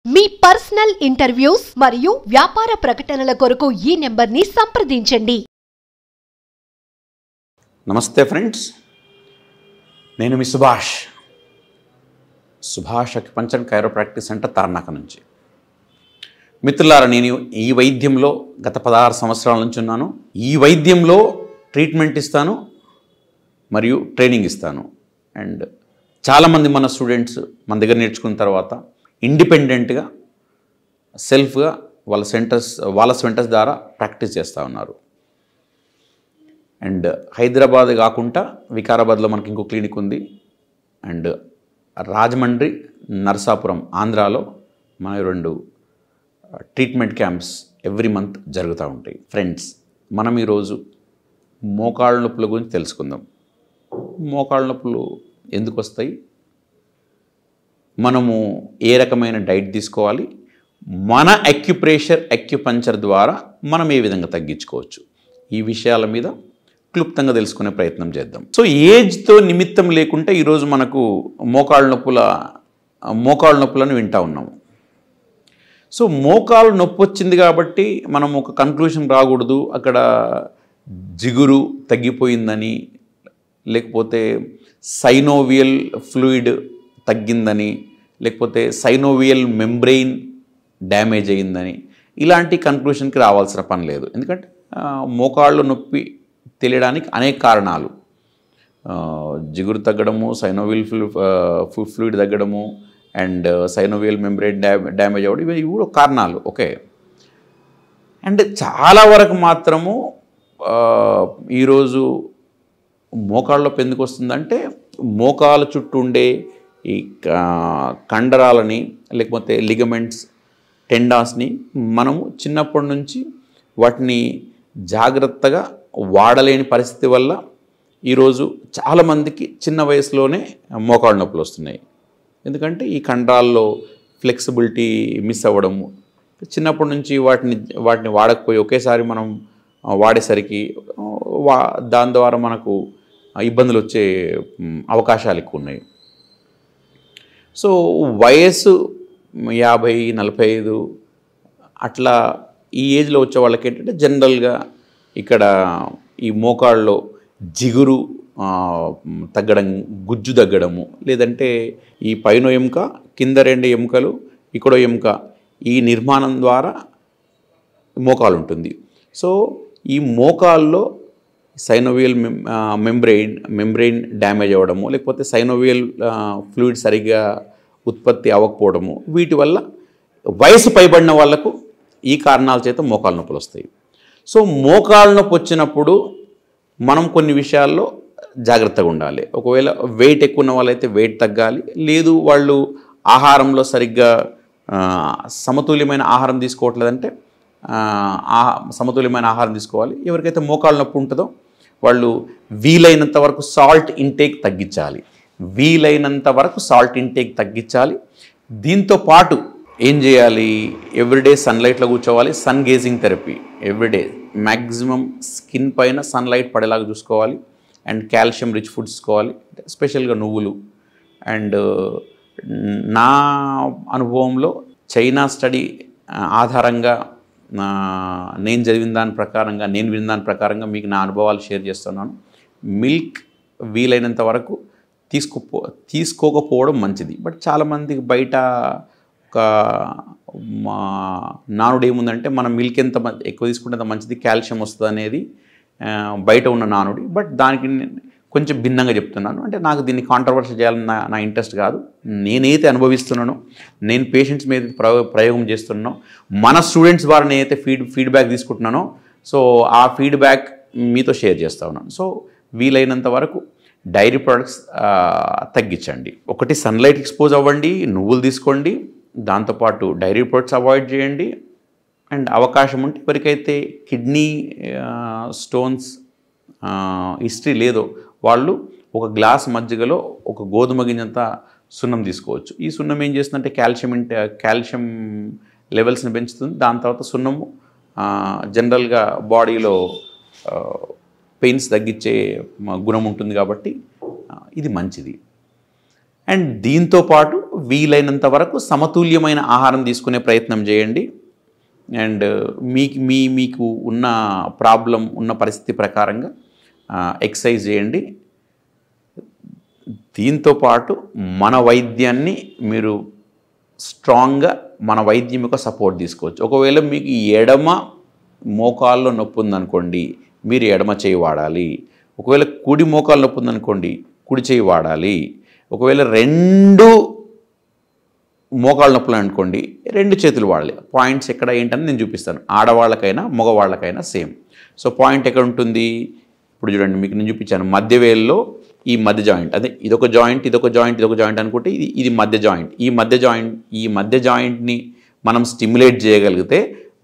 మీ personal interviews మరియు వ్యాపార ప్రకటనల కొరకు ఈ నెంబర్ని సంప్రదించండి. నమస్తే ఫ్రెండ్స్, నేను మీ Subhash acupuncture chiropractic centre Tarnaka నుంచి. మిత్రులారా, నేను ఈ వైద్యంలో గత 16 సంవత్సరాల నుంచి ఉన్నాను. ఈ వైద్యంలో ట్రీట్మెంట్ ఇస్తాను మరియు ట్రైనింగ్ ఇస్తాను. అండ్ చాలామంది మన స్టూడెంట్స్ మన దగ్గర నేర్చుకున్న తర్వాత ఇండిపెండెంట్గా సెల్ఫ్గా వాళ్ళ సెంటర్స్ ద్వారా ప్రాక్టీస్ చేస్తూ ఉన్నారు. అండ్ హైదరాబాద్ కాకుండా వికారాబాద్లో మనకి ఇంకో క్లినిక్ ఉంది. అండ్ రాజమండ్రి, నరసాపురం, ఆంధ్రాలో మన 2 ట్రీట్మెంట్ క్యాంప్స్ ఎవ్రీ మంత్ జరుగుతూ ఉంటాయి. ఫ్రెండ్స్, మనం ఈరోజు మోకాళ్ళ నొప్పుల గురించి తెలుసుకుందాం. మోకాళ్ళ నొప్పులు ఎందుకు వస్తాయి, మనము ఏ రకమైన డైట్ తీసుకోవాలి, మన అక్యుపంక్చర్ ద్వారా మనం ఏ విధంగా తగ్గించుకోవచ్చు, ఈ విషయాల మీద క్లుప్తంగా తెలుసుకునే ప్రయత్నం చేద్దాం. సో ఏజ్తో నిమిత్తం లేకుండా ఈరోజు మనకు మోకాళ్ళ నొప్పులను వింటూ ఉన్నాము. సో మోకాలు నొప్పి వచ్చింది కాబట్టి మనం ఒక కన్క్లూషన్ రాకూడదు, అక్కడ జిగురు తగ్గిపోయిందని, లేకపోతే సైనోవియల్ ఫ్లూయిడ్ తగ్గిందని, లేకపోతే సైనోవియల్ మెంబ్రెయిన్ డ్యామేజ్ అయ్యిందని, ఇలాంటి కన్క్లూషన్కి రావాల్సిన పని లేదు. ఎందుకంటే మోకాళ్ళు నొప్పి తెలియడానికి అనేక కారణాలు, జిగురు తగ్గడము, సైనోవియల్ ఫ్లూయిడ్ తగ్గడము, అండ్ సైనోవియల్ మెంబ్రెయిన్ డ్యామేజ్ అవ్వడం, ఇవి కూడా కారణాలు. ఓకే. అండ్ చాలా వరకు మాత్రము ఈరోజు మోకాళ్ళ నొప్పి ఎందుకు వస్తుందంటే, మోకాళ్ళ చుట్టూ ఉండే ఈ కండరాలని, లేకపోతే లిగమెంట్స్, టెండాన్స్ని మనము చిన్నప్పటి నుంచి వాటిని జాగ్రత్తగా వాడలేని పరిస్థితి వల్ల ఈరోజు చాలామందికి చిన్న వయసులోనే మోకాళ్ళ నొప్పులు వస్తున్నాయి. ఎందుకంటే ఈ కండరాల్లో ఫ్లెక్సిబిలిటీ మిస్ అవ్వడము, చిన్నప్పటి నుంచి వాటిని వాడకపోయి ఒకేసారి మనం వాడేసరికి దాని ద్వారా మనకు ఇబ్బందులు వచ్చే అవకాశాలు ఎక్కువ ఉన్నాయి. సో వయసు 50, 45 అట్లా ఈ ఏజ్లో వచ్చే వాళ్ళకి ఏంటంటే జనరల్గా ఇక్కడ ఈ మోకాళ్ళలో జిగురు తగ్గడం, గుజ్జు తగ్గడము, లేదంటే ఈ పైన ఎముక, కింద 2 ఎముకలు, ఇక్కడో ఎముక, ఈ నిర్మాణం ద్వారా మోకాలు ఉంటుంది. సో ఈ మోకాల్లో సైనోవియల్ మెంబ్రెయిన్ డ్యామేజ్ అవ్వడము, లేకపోతే సైనోవియల్ ఫ్లూయిడ్ సరిగ్గా ఉత్పత్తి అవ్వకపోవడము, వీటి వల్ల వయసు పైబడిన వాళ్లకు ఈ కారణాల చేత మోకాళ్ళ నొప్పులు వస్తాయి. సో మోకాళ్ళ నొప్పి వచ్చినప్పుడు మనం కొన్ని విషయాల్లో జాగ్రత్తగా ఉండాలి. ఒకవేళ వెయిట్ ఎక్కువ ఉన్న వాళ్ళైతే వెయిట్ తగ్గాలి, లేదు వాళ్ళు ఆహారంలో సరిగ్గా సమతుల్యమైన ఆహారం తీసుకోవట్లేదంటే సమతుల్యమైన ఆహారం తీసుకోవాలి. ఎవరికైతే మోకాళ్ళ నొప్పి ఉంటుందో వాళ్ళు వీలైనంత వరకు సాల్ట్ ఇంటేక్ తగ్గించాలి. దీంతో పాటు ఏం చేయాలి, ఎవ్రీడే సన్లైట్లో కూర్చోవాలి. Sun gazing therapy everyday, maximum skin పైన సన్లైట్ పడేలాగా చూసుకోవాలి. అండ్ కాల్షియం రిచ్ ఫుడ్స్ తీసుకోవాలి, స్పెషల్గా నువ్వులు. అండ్ నా అనుభవంలో చైనా స్టడీ ఆధారంగా నేను విన్న దాని ప్రకారంగా మీకు నా అనుభవాలు షేర్ చేస్తున్నాను. మిల్క్ వీలైనంత వరకు తీసుకోకపోవడం మంచిది. బట్ చాలామందికి బయట ఒక నానుడు ఏముందంటే, మనం మిల్క్ ఎంత ఎక్కువ తీసుకుంటే అంత మంచిది, కాల్షియం వస్తుంది అనేది బయట ఉన్న నానుడి. బట్ దానికి కొంచెం భిన్నంగా చెప్తున్నాను. అంటే నాకు దీన్ని కాంట్రవర్సీ చేయాలని నా ఇంట్రెస్ట్ కాదు. నేనైతే అనుభవిస్తున్నానో, నేను పేషెంట్స్ మీద ప్రయోగం చేస్తున్నానో, మన స్టూడెంట్స్ ద్వారా నేనైతే ఫీడ్బ్యాక్ తీసుకుంటున్నానో, సో ఆ ఫీడ్బ్యాక్ మీతో షేర్ చేస్తూ ఉన్నాను. సో వీలైనంత వరకు డైరీ ప్రొడక్ట్స్ తగ్గించండి. ఒకటి సన్లైట్ ఎక్స్పోజ్ అవ్వండి, నువ్వులు తీసుకోండి, దాంతోపాటు డైరీ ప్రొడక్ట్స్ అవాయిడ్ చేయండి. అండ్ అవకాశం ఉంటే ఎవరికైతే కిడ్నీ స్టోన్స్ హిస్టరీ లేదో వాళ్ళు ఒక గ్లాస్ మజ్జిగలో ఒక గోధుమ గింజంత సున్నం తీసుకోవచ్చు. ఈ సున్నం ఏం చేస్తుందంటే కాల్షియం లెవెల్స్ని పెంచుతుంది. దాని తర్వాత సున్నము జనరల్గా బాడీలో పెయిన్స్ తగ్గించే గుణం ఉంటుంది కాబట్టి ఇది మంచిది. అండ్ దీంతో పాటు వీలైనంత వరకు సమతుల్యమైన ఆహారం తీసుకునే ప్రయత్నం చేయండి. అండ్ మీకు ఉన్న ప్రాబ్లం ఉన్న పరిస్థితి ప్రకారంగా ఎక్సర్సైజ్ చేయండి. దీంతో పాటు మన వైద్యాన్ని మీరు స్ట్రాంగ్గా మన వైద్యం యొక్క సపోర్ట్ తీసుకోవచ్చు. ఒకవేళ మీకు ఎడమ మోకాల్లో నొప్పి ఉందనుకోండి, మీరు ఎడమ చేయి వాడాలి. ఒకవేళ కుడి మోకాలు నొప్పి ఉందనుకోండి, కుడి చేయి వాడాలి. ఒకవేళ 2 మోకాళ్ళ నొప్పులు అనుకోండి, 2 చేతులు వాడాలి. పాయింట్స్ ఎక్కడ ఏంటని నేను చూపిస్తాను. ఆడవాళ్ళకైనా మగవాళ్ళకైనా సేమ్. సో పాయింట్ ఎక్కడ ఉంటుంది? ఇప్పుడు చూడండి, మీకు నేను చూపించాను. మధ్య వేల్లో ఈ మధ్య జాయింట్, అదే ఇదొక జాయింట్, ఇదొక జాయింట్, ఇదొక జాయింట్ అనుకుంటే ఇది మధ్య జాయింట్. ఈ మధ్య జాయింట్ని మనం స్టిమ్యులేట్ చేయగలిగితే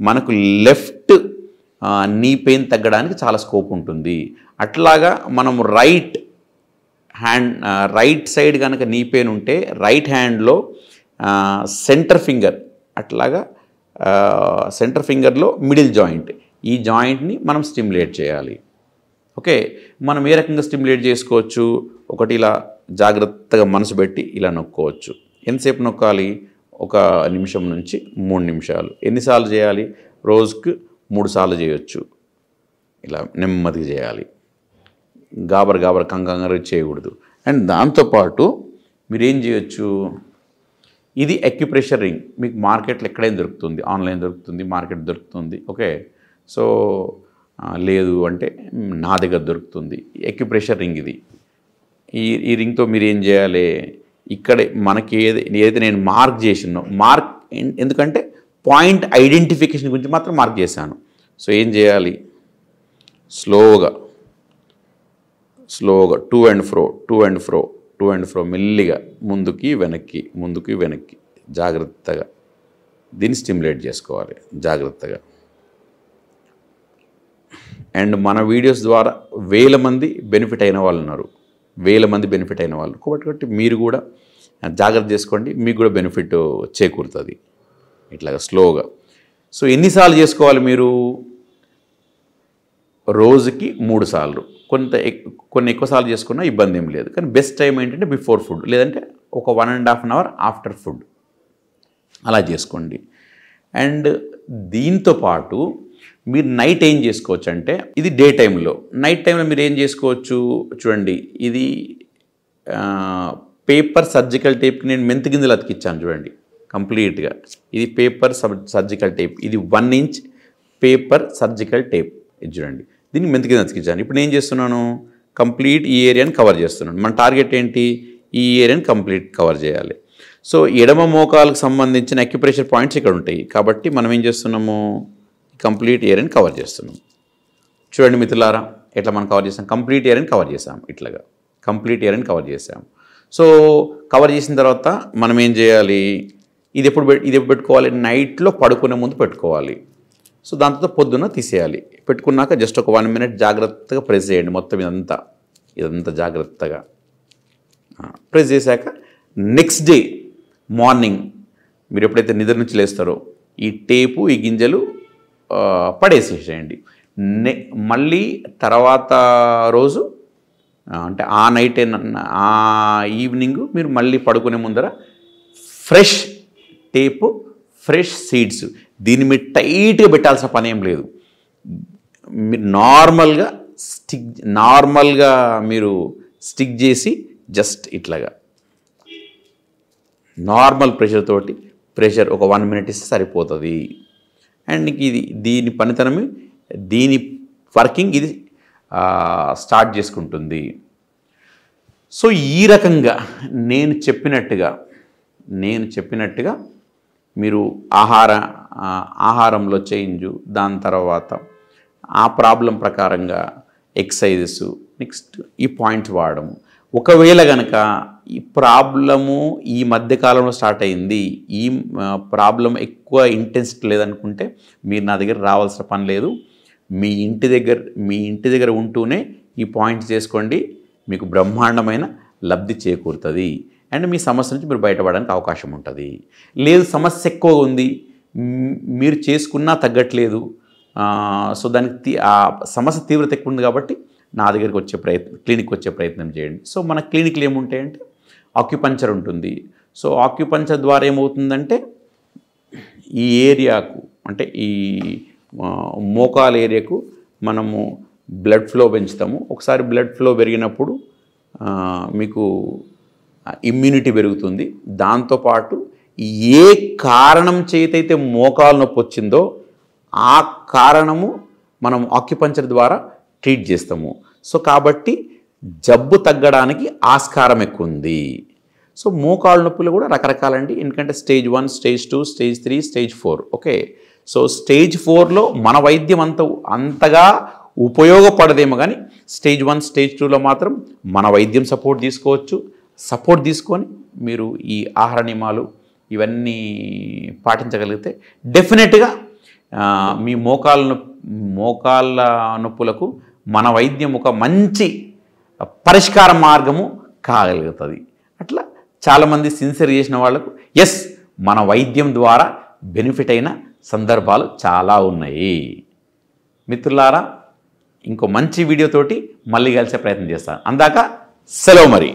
మనకు లెఫ్ట్ నీ పెయిన్ తగ్గడానికి చాలా స్కోప్ ఉంటుంది. అట్లాగా మనం రైట్ సైడ్ కనుక నీ పెయిన్ ఉంటే రైట్ హ్యాండ్లో సెంటర్ ఫింగర్, అట్లాగా సెంటర్ ఫింగర్లో మిడిల్ జాయింట్, ఈ జాయింట్ని మనం స్టిమ్యులేట్ చేయాలి. ఓకే, మనం ఏ రకంగా స్టిమ్యులేట్ చేసుకోవచ్చు? ఒకటి ఇలా జాగ్రత్తగా మనసు పెట్టి ఇలా నొక్కోవచ్చు. ఎంతసేపు నొక్కాలి? 1 నిమిషం నుంచి 3 నిమిషాలు. ఎన్నిసార్లు చేయాలి? రోజుకు 3 సార్లు చేయొచ్చు. ఇలా నెమ్మదిగా చేయాలి, గాబర్ కంగారు చేయకూడదు. అండ్ దాంతోపాటు మీరేం చేయొచ్చు, ఇది అక్యుప్రెషర్ రింగ్. మీకు మార్కెట్లో ఎక్కడైనా దొరుకుతుంది, ఆన్లైన్ దొరుకుతుంది, మార్కెట్ దొరుకుతుంది. ఓకే, సో లేదు అంటే నా దగ్గర దొరుకుతుంది. అక్యుప్రెషర్ రింగ్ ఇది. ఈ రింగ్తో మీరు ఏం చేయాలి, ఇక్కడే మనకి ఏదైతే నేను మార్క్ చేసినో, ఎందుకంటే పాయింట్ ఐడెంటిఫికేషన్ గురించి మాత్రం మార్క్ చేశాను. సో ఏం చేయాలి, స్లోగా టు అండ్ ఫ్రో మెల్లిగా ముందుకి వెనక్కి జాగ్రత్తగా దీన్ని స్టిమ్యులేట్ చేసుకోవాలి జాగ్రత్తగా. అండ్ మన వీడియోస్ ద్వారా 1000 మంది బెనిఫిట్ అయిన వాళ్ళు ఉన్నారు, 1000 మంది బెనిఫిట్ అయిన వాళ్ళు. కాబట్టి మీరు కూడా జాగ్రత్త చేసుకోండి, మీకు కూడా బెనిఫిట్ చేకూరుతుంది ఇట్లాగా స్లోగా. సో ఎన్నిసార్లు చేసుకోవాలి మీరు? రోజుకి 3 సార్లు. కొన్ని ఎక్కువ సార్లు చేసుకున్నా ఇబ్బంది ఏం లేదు. కానీ బెస్ట్ టైం ఏంటంటే బిఫోర్ ఫుడ్, లేదంటే ఒక 1.5 అవర్ ఆఫ్టర్ ఫుడ్ అలా చేసుకోండి. అండ్ దీంతో పాటు మీరు నైట్ ఏం చేసుకోవచ్చు అంటే, ఇది డే టైంలో. నైట్ టైంలో మీరు ఏం చేసుకోవచ్చు చూడండి, ఇది పేపర్ సర్జికల్ టేప్కి నేను మెంతి గింజలు అతికిచ్చాను చూడండి కంప్లీట్గా. ఇది పేపర్ సర్జికల్ టేప్, ఇది 1 ఇంచ్ పేపర్ సర్జికల్ టేప్. ఇది చూడండి, దీన్ని మెంతి గింజలు అతికిచ్చాను. ఇప్పుడు నేను చేస్తున్నాను, కంప్లీట్ ఈ ఏరియాని కవర్ చేస్తున్నాను. మన టార్గెట్ ఏంటి, ఈ ఏరియాని కంప్లీట్ కవర్ చేయాలి. సో ఎడమ మోకాలకు సంబంధించిన అక్యుప్రెషర్ పాయింట్స్ ఇక్కడ ఉంటాయి. కాబట్టి మనం ఏం చేస్తున్నాము, కంప్లీట్ ఏరియాని కవర్ చేస్తున్నాం. చూడండి మిత్రులారా, ఎట్లా మనం కవర్ చేసాం, కంప్లీట్ ఏరియాని కవర్ చేసాం. ఇట్లాగా కంప్లీట్ ఏరియాని కవర్ చేసాం. సో కవర్ చేసిన తర్వాత మనం ఏం చేయాలి, ఇది ఎప్పుడు పెట్టుకోవాలి, నైట్లో పడుకునే ముందు పెట్టుకోవాలి. సో దాంతో పొద్దున్న తీసేయాలి. పెట్టుకున్నాక జస్ట్ ఒక 1 మినిట్ జాగ్రత్తగా ప్రెస్ చేయండి. మొత్తం ఇదంతా జాగ్రత్తగా ప్రెస్ చేశాక నెక్స్ట్ డే మార్నింగ్ మీరు ఎప్పుడైతే నిద్ర నుంచి లేస్తారో ఈ టేపు ఈ గింజలు పడేసేసేయండి. మళ్ళీ తర్వాత రోజు అంటే ఆ నైట్ ఆ ఈవినింగ్ మీరు మళ్ళీ పడుకునే ముందర ఫ్రెష్ టేపు, ఫ్రెష్ సీడ్స్, దీన్ని మీరు టైట్గా పెట్టాల్సిన పని ఏం లేదు. మీరు నార్మల్గా మీరు స్టిక్ చేసి జస్ట్ ఇట్లాగా నార్మల్ ప్రెషర్ తోటి ఒక 1 మినిట్ ఇస్తే సరిపోతుంది. అండ్ దీని పనితనం, దీని వర్కింగ్ ఇది స్టార్ట్ చేసుకుంటుంది. సో ఈ రకంగా నేను చెప్పినట్టుగా మీరు ఆహారంలో చేంజు, దాని తర్వాత ఆ ప్రాబ్లం ప్రకారంగా ఎక్సర్సైజెస్, నెక్స్ట్ ఈ పాయింట్స్ వాడము. ఒకవేళ కనుక ఈ ప్రాబ్లము ఈ మధ్యకాలంలో స్టార్ట్ అయింది, ఈ ప్రాబ్లం ఎక్కువ ఇంటెన్సిటీ లేదనుకుంటే మీరు నా దగ్గర రావాల్సిన పని లేదు. మీ ఇంటి దగ్గర ఉంటూనే ఈ పాయింట్స్ చేసుకోండి, మీకు బ్రహ్మాండమైన లబ్ధి చేకూరుతుంది. అండ్ మీ సమస్య నుంచి మీరు బయటపడడానికి అవకాశం ఉంటుంది. లేదు సమస్య ఎక్కువ ఉంది, మీరు చేసుకున్నా తగ్గట్లేదు, సో దానికి ఆ సమస్య తీవ్రత ఎక్కువ ఉంది కాబట్టి నా దగ్గరికి క్లినిక్కి వచ్చే ప్రయత్నం చేయండి. సో మన క్లినిక్లు ఏముంటాయంటే ఆక్యుపంచర్ ఉంటుంది. సో ఆక్యుపంచర్ ద్వారా ఏమవుతుందంటే ఈ ఏరియాకు అంటే ఈ మోకాల ఏరియాకు మనము బ్లడ్ ఫ్లో పెంచుతాము. ఒకసారి బ్లడ్ ఫ్లో పెరిగినప్పుడు మీకు ఇమ్యూనిటీ పెరుగుతుంది. దాంతోపాటు ఏ కారణం చేతైతే మోకాలు నొప్పి వచ్చిందో ఆ కారణము మనం ఆక్యుపంచర్ ద్వారా ట్రీట్ చేస్తాము. సో కాబట్టి జబ్బు తగ్గడానికి ఆస్కారం ఎక్కువ ఉంది. సో మోకాళ్ళ నొప్పులు కూడా రకరకాలండి. ఎందుకంటే stage 1, stage 2, stage 3, stage 4. Okay, so stage 4లో మన వైద్యం అంతగా ఉపయోగపడదేమో, కానీ స్టేజ్ 1, స్టేజ్ 2లో మాత్రం మన వైద్యం సపోర్ట్ తీసుకోవచ్చు. సపోర్ట్ తీసుకొని మీరు ఈ ఆహార నియమాలు ఇవన్నీ పాటించగలిగితే డెఫినెట్గా మీ మోకాళ్ళ నొప్పులకు మన వైద్యం ఒక మంచి పరిష్కార మార్గము కాగలుగుతుంది. అట్లా చాలామంది సిన్సియర్ చేసిన వాళ్ళకు మన వైద్యం ద్వారా బెనిఫిట్ అయిన సందర్భాలు చాలా ఉన్నాయి. మిత్రులారా, ఇంకో మంచి వీడియోతోటి మళ్ళీ కలిసే ప్రయత్నం చేస్తాను. అందాక సెలవు మరి.